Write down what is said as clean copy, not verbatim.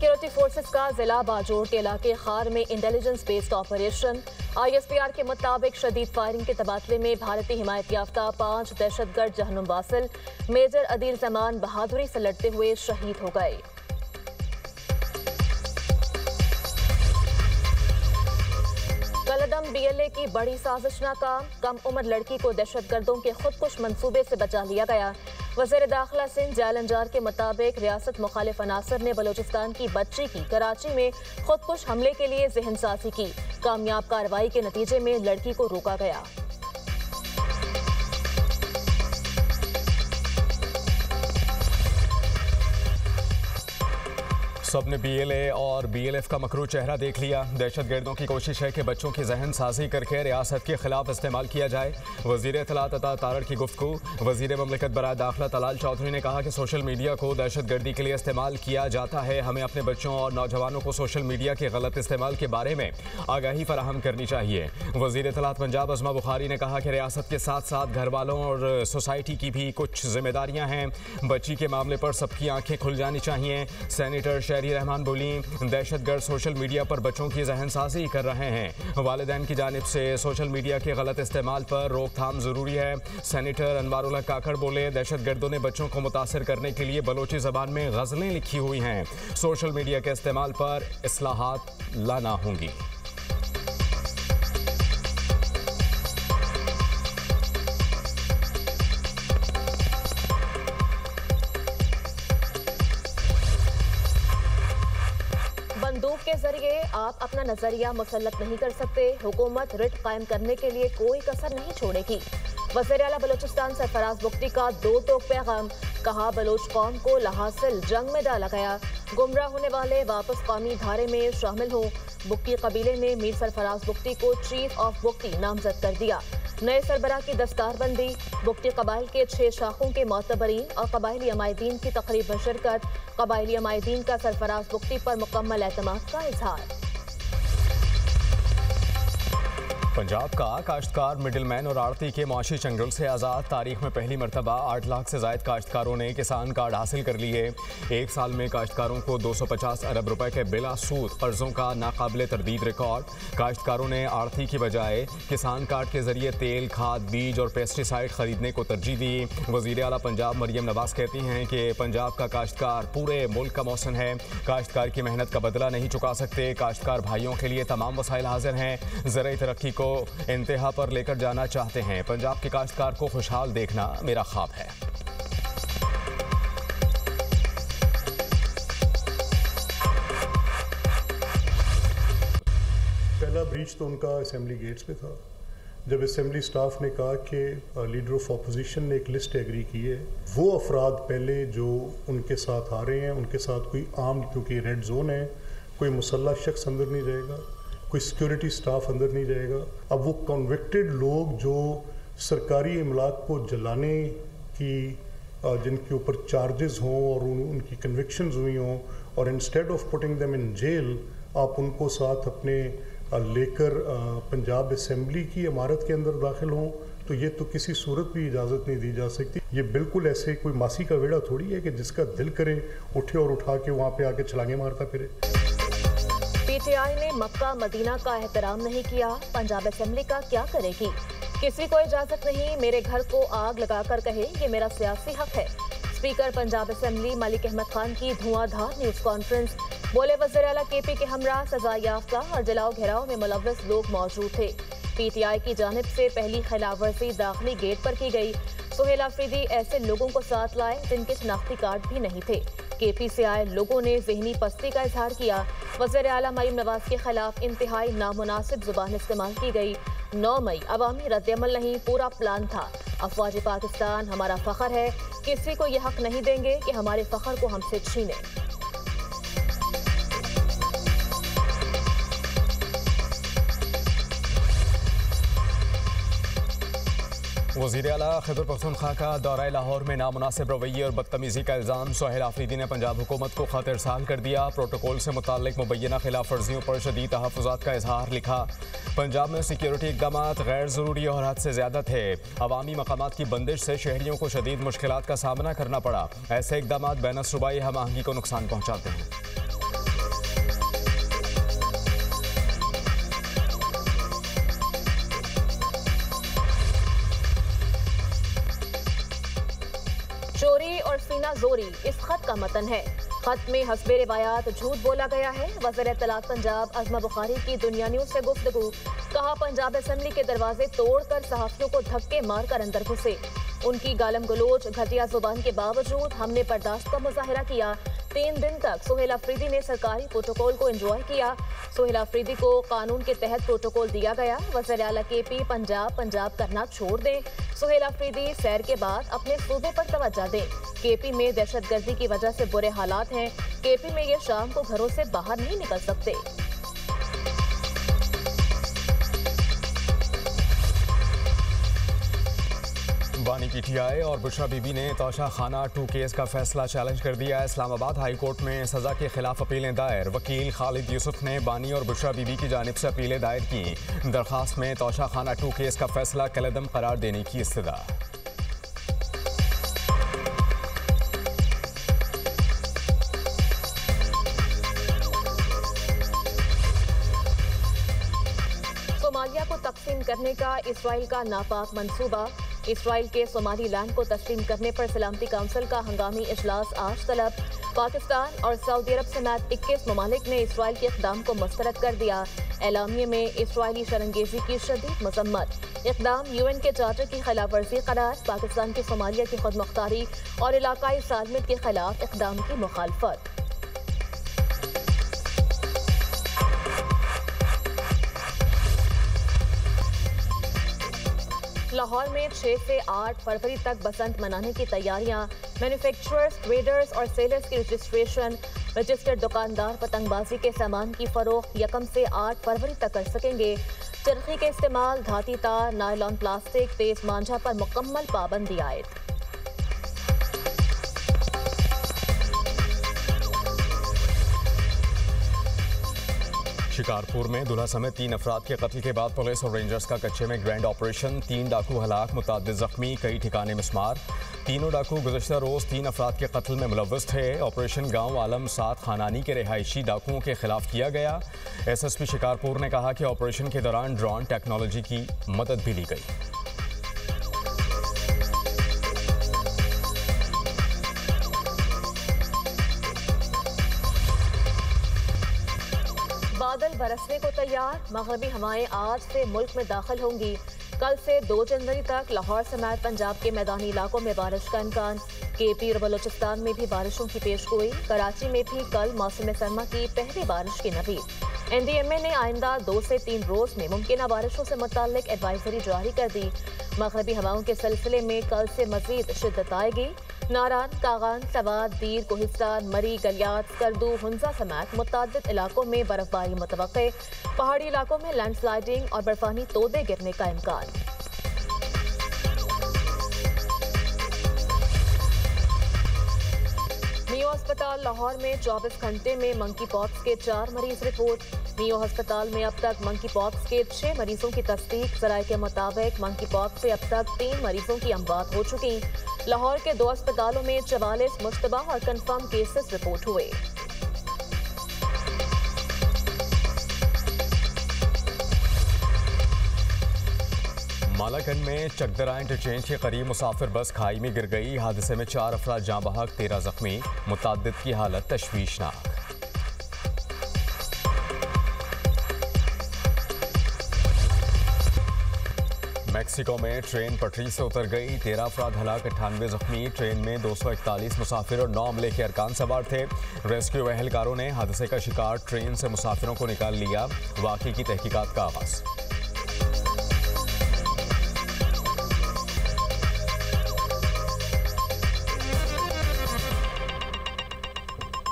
Security forces का जिला बाजोर के इलाके खार में इंटेलिजेंस बेस्ड ऑपरेशन। ISPR के मुताबिक शदीद फायरिंग के तबादले में भारतीय हिमायत याफ्ता 5 दहशतगर्द जहन्नुम वासिल मेजर अदील जमान बहादुरी से लड़ते हुए शहीद हो गए। कलदम BLA की बड़ी साजिश नाकाम, कम उम्र लड़की को दहशतगर्दों के खुदकुश मंसूबे से बचा लिया गया। वज़ीर दाखिला सिंध जालंजार के मुताबिक रियासत मुखालिफ अनासर ने बलूचिस्तान की बच्ची की कराची में खुदकुश हमले के लिए जहन साजी की। कामयाब कार्रवाई के नतीजे में लड़की को रोका गया। सबने BLA और BLF का मकरू चेहरा देख लिया। दहशतगर्दों की कोशिश है कि बच्चों की जहन साजी करके रियासत के खिलाफ इस्तेमाल किया जाए। वज़ीर इत्तलात अता तारड़ की गुफ्तगू। वज़ीर ममलिकत बराए दाखिला तलाल चौधरी ने कहा कि सोशल मीडिया को दहशतगर्दी के लिए इस्तेमाल किया जाता है। हमें अपने बच्चों और नौजवानों को सोशल मीडिया के गलत इस्तेमाल के बारे में आगाही फराहम करनी चाहिए। वज़ीर इत्तलात पंजाब अज़मा बुखारी ने कहा कि रियासत के साथ साथ घर वालों और सोसाइटी की भी कुछ जिम्मेदारियाँ हैं। बच्ची के मामले पर सबकी आंखें खुल जानी चाहिए। सेनेटर रहमान बोली, दहशतगर्द सोशल मीडिया पर बच्चों की जहनसाजी कर रहे हैं। वालिदैन की जानिब से सोशल मीडिया के गलत इस्तेमाल पर रोकथाम जरूरी है। सेनेटर अनवारुल्लाह काकड़ बोले, दहशतगर्दों ने बच्चों को मुतासर करने के लिए बलोची जबान में गज़लें लिखी हुई हैं। सोशल मीडिया के इस्तेमाल पर इस्लाहात लाना होंगी। बंदूक के जरिए आप अपना नजरिया मुसल्लत नहीं कर सकते। हुकूमत रिट कायम करने के लिए कोई कसर नहीं छोड़ेगी। वज़ीर आला बलूचिस्तान सरफराज बुख्ती का 2 टोक पैगाम। कहा, बलोच कौम को लहासिल जंग में डाला गया। गुमराह होने वाले वापस कौमी धारे में शामिल हो। बुख्ती कबीले ने मीर सरफराज बुख्ती को चीफ ऑफ बुख्ती नामजद कर दिया। नए सरबराह की दस्तारबंदी। बुख्ती कबाइल के 6 शाखों के मोतबरीन और कबायली अमायदीन की तकरीब में शिरकत। कबायली अमायदीन का सरफराज बुख्ती पर मुकम्मल एतमाद का इजहार। पंजाब का काश्तकार, मिडिलमैन और आड़ती के मुआशी चंगुल से आज़ाद। तारीख में पहली मरतबा 8 लाख से ज़ायद काश्तकारों ने किसान कार्ड हासिल कर लिए। एक साल में काश्तकारों को 250 अरब रुपए के बिला सूद कर्जों का नाकाबिले तरदीद रिकॉर्ड। काश्तकारों ने आड़ती की बजाय किसान कार्ड के जरिए तेल, खाद, बीज और पेस्टिसाइड खरीदने को तरजीह दी। वज़ीर आला पंजाब मरियम नवाज कहती हैं कि पंजाब का काश्तकार पूरे मुल्क का मौसन है। काश्तकार की मेहनत का बदला नहीं चुका सकते। काश्तकार भाइयों के लिए तमाम वसाइल हाजिर हैं। ज़राई तरक्की को इंतहा पर लेकर जाना चाहते हैं। पंजाब के काश्तकार को खुशहाल देखना मेरा ख्वाब है। पहला ब्रीच तो उनका असेंबली गेट्स पे था, जब असेंबली स्टाफ ने कहा कि लीडर ऑफ अपोजिशन ने एक लिस्ट एग्री की है। वो अफराद पहले जो उनके साथ आ रहे हैं, उनके साथ कोई आम, क्योंकि रेड जोन है, कोई मुसल्ला शख्स अंदर नहीं रहेगा, कोई सिक्योरिटी स्टाफ अंदर नहीं रहेगा। अब वो कन्विक्टेड लोग जो सरकारी इमलाक को जलाने की जिनके ऊपर चार्जेस हों और उनकी कन्विक्शंस हुई हों, और instead of putting them in jail आप उनको साथ अपने लेकर पंजाब असेंबली की इमारत के अंदर दाखिल हों, तो ये तो किसी सूरत भी इजाज़त नहीं दी जा सकती। ये बिल्कुल ऐसे कोई मासी का वेड़ा थोड़ी है कि जिसका दिल करे उठे और उठा के वहाँ पे आके छलांगे मारता फिरे। PTI ने मक्का मदीना का एहतराम नहीं किया। पंजाब असेंबली का क्या करेगी? किसी को इजाजत नहीं मेरे घर को आग लगाकर कहे ये मेरा सियासी हक है। स्पीकर पंजाब असेंबली मलिक अहमद खान की धुआंधार न्यूज कॉन्फ्रेंस। बोले, वज़ीर आला KP के हमरा सजा याफ्ता और जलाओ घेराव में मुलव्वस लोग मौजूद थे। PTI की जानिब से पहली खिलाफवर्जी दाखिली गेट पर की गई। सुहेल आफरीदी ऐसे लोगों को साथ लाए जिनके शनाख्ती कार्ड भी नहीं थे। KP से आए लोगों ने ज़हनी पस्ती का इजहार किया। वज़ीर आला मरीम नवाज के खिलाफ इंतहाई नामुनासिब जुबान इस्तेमाल की गई। 9 मई अवामी रद्दअमल नहीं, पूरा प्लान था। अफवाज पाकिस्तान हमारा फ़ख्र है, किसी को यह हक नहीं देंगे कि हमारे फ़ख्र को हमसे छीने। वज़ीर आला खैबर पख्तूनख्वा का दौरा लाहौर में नामुनासिब रवैये और बदतमीज़ी का इल्ज़ाम। सुहेल आफरीदी ने पंजाब हुकूमत को खत इरसाल कर दिया। प्रोटोकॉल से मुताल्लिक मुबैना खिलाफ वर्जियों पर शदीद तहफ़्फ़ुज़ात का इजहार लिखा। पंजाब में सिक्योरिटी इक़दाम गैर ज़रूरी और हद से ज़्यादा थे। अवामी मकामात की बंदिश से शहरियों को शदीद मुश्किलात का सामना करना पड़ा। ऐसे इक़दाम बैन सूबाई हम आहंगी को नुकसान पहुँचाते हैं। चोरी और सीना जोरी इस खत का मतन है। खत में हस्बे रिवायात झूठ बोला गया है। वज़ीर इत्तलात पंजाब अज़मा बुखारी की दुनिया न्यूज से गुफ्तगू। कहा, पंजाब असेंबली के दरवाजे तोड़कर सहाफियों को धक्के मारकर अंदर घुसे। उनकी गालम गलोच घटिया जुबान के बावजूद हमने बर्दाश्त का मुजाहिरा किया। 3 दिन तक सुहेल अफरीदी ने सरकारी प्रोटोकॉल को एंजॉय किया। सुहेल अफरीदी को कानून के तहत प्रोटोकॉल दिया गया। वज़ीर आला केपी पंजाब करना छोड़ दें। सुहेल अफरीदी सैर के बाद अपने सूबे पर तवज्जो दें। केपी में दहशतगर्दी की वजह से बुरे हालात हैं। केपी में ये शाम को घरों से बाहर नहीं निकल सकते। बानी पीटीआई और बुशरा बीबी ने तोशा खाना 2 केस का फैसला चैलेंज कर दिया। इस्लामाबाद हाई कोर्ट में सजा के खिलाफ अपीलें दायर। वकील खालिद यूसुफ ने बानी और बुशरा बीबी की जानिब से अपीलें दायर की। दरखास्त में तोशा खाना 2 केस का फैसला कलअदम करार देने की इस्तदा। सोमालिया को तकसीम करने का इसराइल का नापाक मंसूबा। इसराइल के सोमाली लैंड को तस्लीम करने पर सलामती काउंसिल का हंगामी इजलास आज तलब। पाकिस्तान और सऊदी अरब समेत 21 ममालिक ने इसराइल के इक़दाम को मुस्तरद कर दिया। एलामिये में इसराइली शरंगेजी की शदीद मजम्मत। इक़दाम UN के चार्टर की खिलाफ वर्जी करार। पाकिस्तान की सोमालिया की खुद मुख्तारी और इलाकाई सालमियत के खिलाफ इक़दाम की मुखालफत। लाहौर में 6 से 8 फरवरी तक बसंत मनाने की तैयारियां। मैन्युफैक्चरर्स, ट्रेडर्स और सेलर्स की रजिस्ट्रेशन। रजिस्टर्ड दुकानदार पतंगबाजी के सामान की फरोख्त 1 से 8 फरवरी तक कर सकेंगे। चरखी के इस्तेमाल, धाती तार, नायलॉन प्लास्टिक, तेज मांझा पर मुकम्मल पाबंदी आयद। शिकारपुर में दूल्हा समेत 3 अफराद के कत्ल के बाद पुलिस और रेंजर्स का कच्चे में ग्रैंड ऑपरेशन। 3 डाकू हलाक, मुतअद्दिद जख्मी, कई ठिकाने मिस्मार। तीनों डाकू गुज़श्ता रोज 3 अफराद के कत्ल में मुलव्वस थे। ऑपरेशन गांव आलम 7 खानानी के रिहायशी डाकुओं के खिलाफ किया गया। SSP शिकारपुर ने कहा कि ऑपरेशन के दौरान ड्रोन टेक्नोलॉजी की मदद भी ली गई। बादल बरसने को तैयार। मगरबी हवाएं आज से मुल्क में दाखिल होंगी। कल से 2 जनवरी तक लाहौर समेत पंजाब के मैदानी इलाकों में बारिश का इम्कान। KP और बलोचिस्तान में भी बारिशों की पेशगोई। कराची में भी कल मौसम सरमा की पहली बारिश की नवीद। NDMA ने आइंदा 2 से 3 रोज में मुमकिन बारिशों से मुताल्लिक एडवाइजरी जारी कर दी। मगरबी हवाओं के सिलसिले में कल से मजीद शिद्दत आएगी। नारान, कागान, सवाद, दीर, कोहिस्तान, मरी, गलियात, स्कर्दू, हुंजा समेत मुतअद्दिद इलाकों में बर्फबारी मुतवक्के। पहाड़ी इलाकों में लैंडस्लाइडिंग और बर्फानी तोदे गिरने का इम्कान। मियो अस्पताल लाहौर में 24 घंटे में मंकी पॉक्स के 4 मरीज रिपोर्ट। मियो अस्पताल में अब तक मंकी पॉक्स के 6 मरीजों की तस्दीक। ज़राए के मुताबिक मंकी पॉक्स से अब तक 3 मरीजों की अमवात हो चुकी। लाहौर के 2 अस्पतालों में 44 मुश्तबा और कंफर्म केसेस रिपोर्ट हुए। मालाकंड में चकदरा इंटरचेंज के करीब मुसाफिर बस खाई में गिर गई। हादसे में 4 अफराद जाँ बहक, 13 जख्मी। मुतअद्दिद की हालत तशवीशनाक। मैक्सिको में ट्रेन पटरी से उतर गई। 13 अफराद हलाक, 98 जख्मी। ट्रेन में 241 मुसाफिर और 9 अमले के अरकान सवार थे। रेस्क्यू एहलकारों ने हादसे का शिकार ट्रेन से मुसाफिरों को निकाल लिया। वाक़ई की तहकीकात का आगाज़।